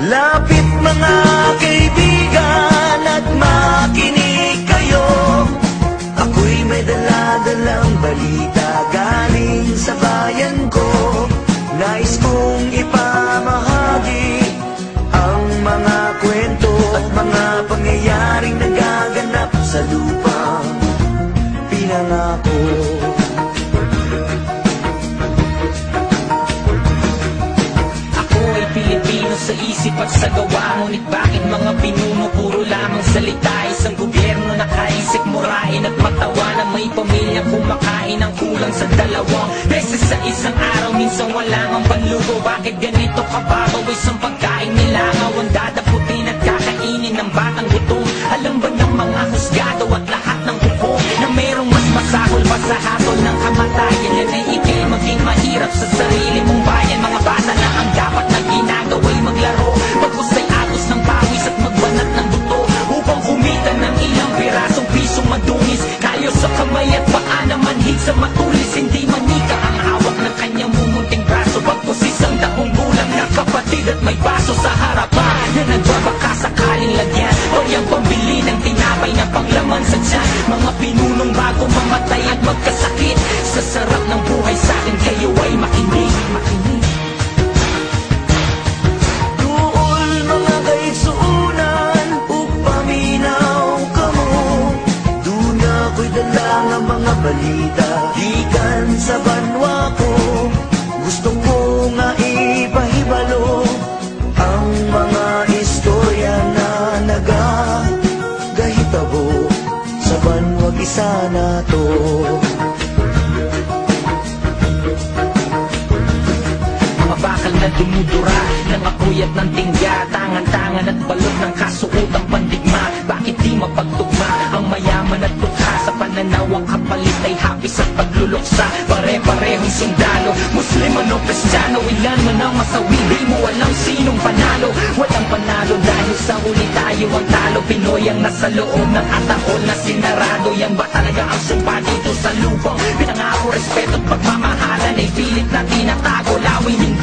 Lapit mga kaibigan at makinig kayo. Ako'y may dala-dalang balita galing sa bayan ko. Nais kong ipamahagi ang mga kwento at mga pangyayaring nagaganap sa lupang pinangako. Pilipino sa isip at sa gawa. Ngunit bakit mga pinuno puro lamang salita? Isang gobyerno na kaisip murahin at matawa na may pamilya kumakain ang kulang sa 2 beses sa isang araw. Minsan wala ang panlugo. Bakit ganito kababaw isang pagkain nilangaw? Ang dadaputin at kakainin ng batang gutom. Alam ba ng mga husgado at lahat ng hukom na merong mas masahol pa sa hatol ng kamatayan? Yan ay ikay maging mahirap sa sarili mong bayan. Mga bata na ang dapat na ginagawa'y maglaro, maghusay agos ng pawis at magbanat ng buto upang kumita ng ilang pirasong pisong madungis. Kayo sa kamay at paa na manhid sa matulis. Hindi manika ang hawak ng kanyang mumunting braso, bagkus isang 10 gulang na kapatid at may baso sa harapan na nagbabaka sakaling lagyan o yung pambili ng tinapay na panglaman sa tiyan. Mga pinunong bago mamatay at magkasakit sa sarap ng buhay sa akin, kayo ay makinig. Balita ikan sa banwa ko, gusto ko nga ipahibalo ang mga istorya na nagagahitabo sa banwag isa na to. Mga bakal na dumudura ng apoy at ng tingga, tangan-tangan at balot ng kasuotang pandigma. Bakit di mapagtugma ang mayaman at bukha? Sa pananaw ang kapalit ay hapis at pagluluksa. Pare-parehong sundalo, Muslim o Kristiyano, ilan man ang masawi, di mo alam sinong panalo. Walang panalo dahil sa huli tayo ang talo. Pinoy ang nasa loob ng ataol na sinarado. Yan ba talaga ang sumpa dito sa lupang pinangako? Respeto at pagmamahalan ay pilit na tinatago. Lawing